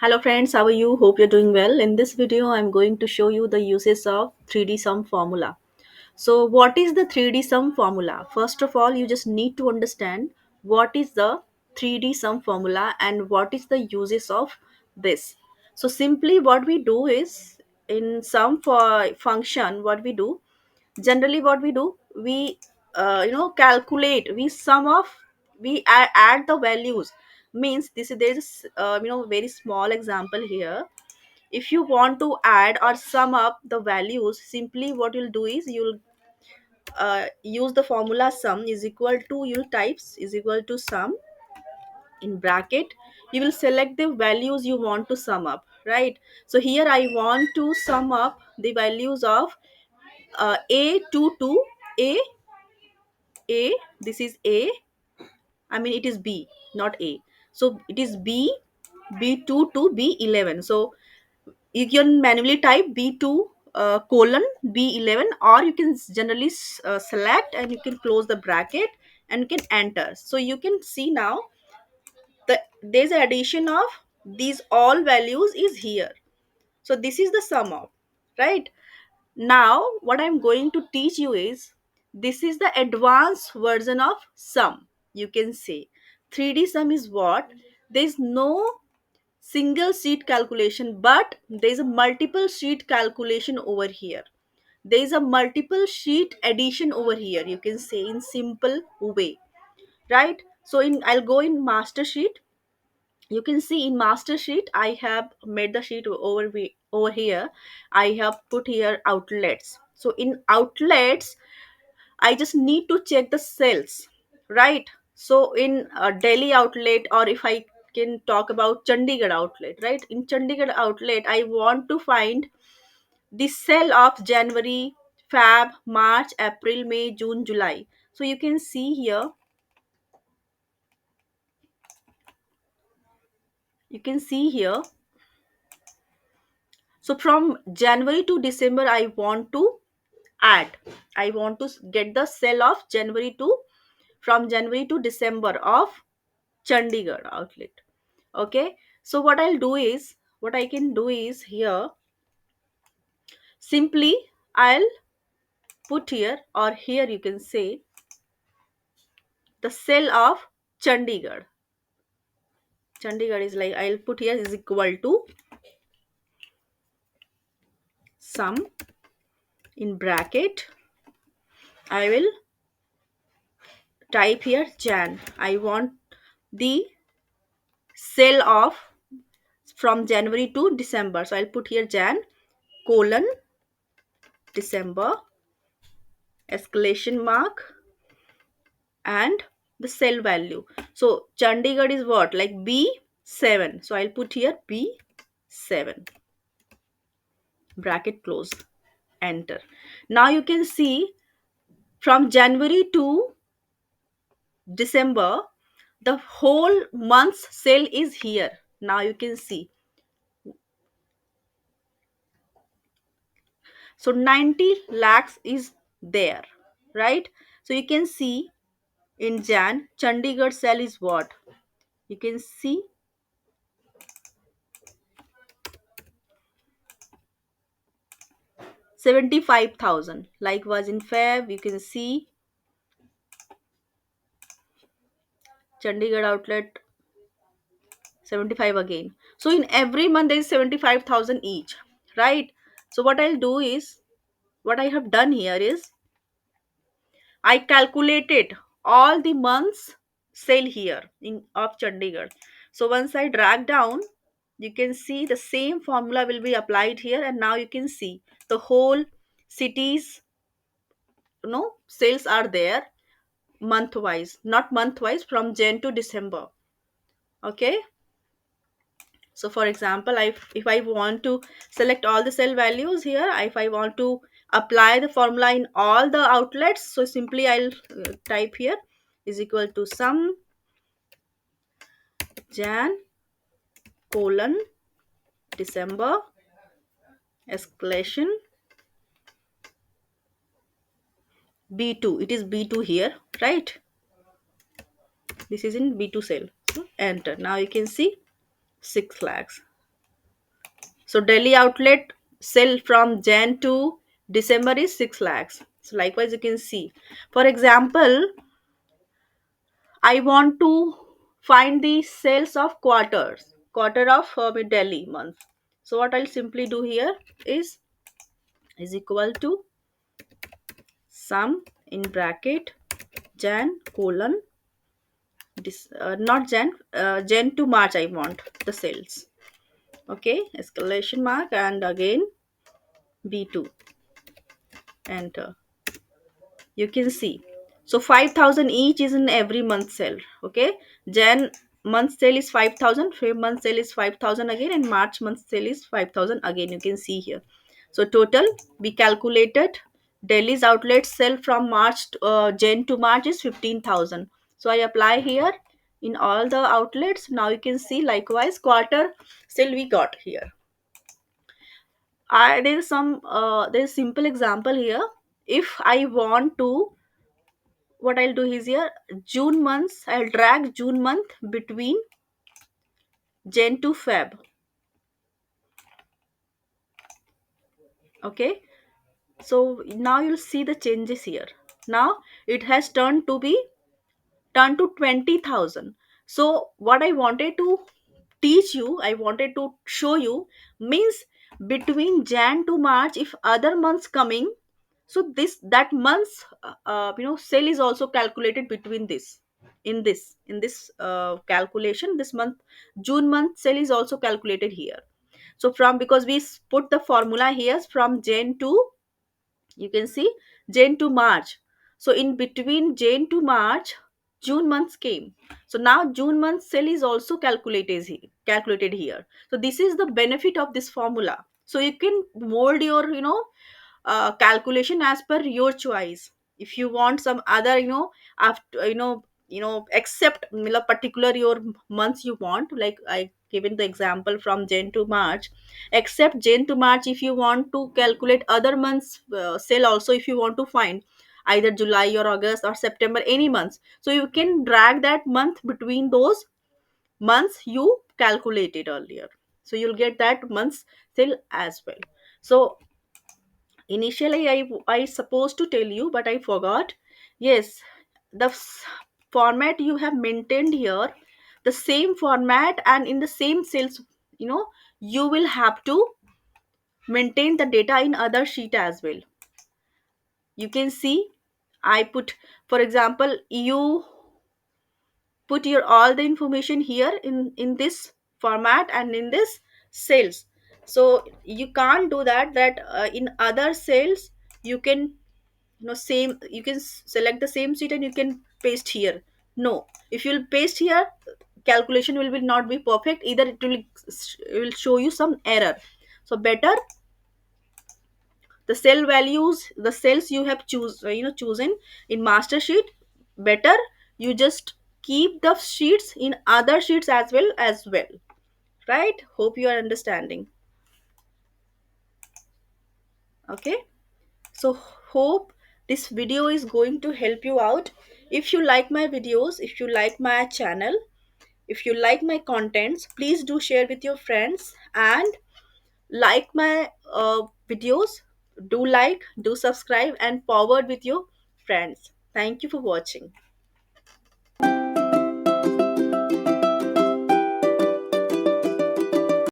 Hello friends, how are you? Hope you're doing well. In this video, I'm going to show you the uses of 3D sum formula. So, what is the 3D sum formula? First of all, you just need to understand what is the 3D sum formula and what is the uses of this. So, simply what we do is in sum for function, what we do generally, what we do, we calculate, we sum of, add the values. Means this is there's very small example here. If you want to add or sum up the values, simply what you'll do is you'll use the formula sum is equal to, you'll types is equal to sum in bracket. You will select the values you want to sum up, right? So here I want to sum up the values of a to a a this is a, I mean it is b, not a. So it is b, b2 to b11. So you can manually type b2 colon b11, or you can generally select and you can close the bracket and you can enter. So you can see now there's an addition of these all values is here. So this is the sum of, right? Now, what I'm going to teach you is, this is the advanced version of sum. You can say 3D sum is what? There's no single sheet calculation, but there's a multiple sheet calculation over here. There is a multiple sheet addition over here. You can say in simple way, right? So in I'll go in master sheet. You can see in master sheet I have made the sheet over here. I have put here outlets. So in outlets I just need to check the cells, right? So in Delhi outlet, or if I can talk about Chandigarh outlet, right? In Chandigarh outlet I want to find the cell of January, Feb, March, April, May, June, July. So you can see here, you can see here so from January to December, I want to add. I want to get the cell of January to, from January to December of Chandigarh outlet. Okay. So what I can do is here, simply I'll put here, or here you can say the cell of Chandigarh. Chandigarh is like, I'll put here is equal to sum in bracket. I will type here Jan. I want the cell of from January to December. So I'll put here Jan colon December escalation mark and the cell value. So Chandigarh is what? Like B7. So I'll put here B7. Bracket close. Enter. Now you can see from January to December, the whole month's sale is here. Now you can see. So 90 lakhs is there, right? So you can see in Jan, Chandigarh cell is what? You can see 75,000. Likewise in Feb, you can see Chandigarh outlet 75 again. So in every month there is 75,000 each, right? So what I'll do is, what I have done here is, I calculated all the months sale here in of Chandigarh. So once I drag down, you can see the same formula will be applied here, and now you can see the whole cities, sales are there month wise, not month wise, from Jan to December. Okay. So for example, if I want to select all the cell values here, if I want to apply the formula in all the outlets, so simply I'll type here is equal to sum Jan colon December escalation B2. It is B2 here, right? This is in B2 cell. So enter. Now you can see 6 lakhs. So Delhi outlet sell from Jan to December is 6 lakhs. So likewise you can see, for example, I want to find the sales of quarter of Delhi month. So what I'll simply do here is equal to sum in bracket Jan colon not Jan to March. I want the sales. Okay, exclamation mark and again B2, enter. You can see, so 5,000 each is in every month sale. Okay, Jan month sale is 5,000, Feb month sale is 5,000 again, and March month sale is 5,000 again. You can see here. So total we calculated Delhi's outlets sell from Jan to March is 15,000. So I apply here in all the outlets. Now you can see likewise quarter sale we got here. There's simple example here. If I want to, what I'll do is here, June months, I'll drag June month between Jan to Feb. Okay, so now you'll see the changes here. Now it has turned to 20,000. So what I wanted to teach you, I wanted to show you, means between Jan to March, if other months coming, so this that month's sale is also calculated between this, in this calculation, this month June month sale is also calculated here. So from, because we put the formula here from Jan to, you can see, Jan to March. So in between Jan to March, June months came. So now June month sale is also calculated here. So this is the benefit of this formula. So you can mold your calculation as per your choice. If you want some other, after except particular your months you want, like I given the example from Jan to March, except Jan to March, if you want to calculate other months sale also, if you want to find either July or August or September, any months, so you can drag that month between those months you calculated earlier. So you'll get that month's sale as well. So initially I supposed to tell you, but I forgot. Yes, the format you have maintained here, the same format and in the same cells, you know you will have to maintain the data in other sheet as well. You can see, I put, for example, you put your all the information here in this format and in this cells. So you can't do that in other cells you can, same, you can select the same sheet and you can paste here. No, if you'll paste here, calculation will not be perfect either, it will show you some error. So better, the cell values, the cells you have chosen in master sheet, better you just keep the sheets in other sheets as well, right? Hope you are understanding. Okay, so hope this video is going to help you out. If you like my videos, if you like my channel, if you like my contents, please do share with your friends and like my videos. Do like, do subscribe and forward with your friends. Thank you for watching.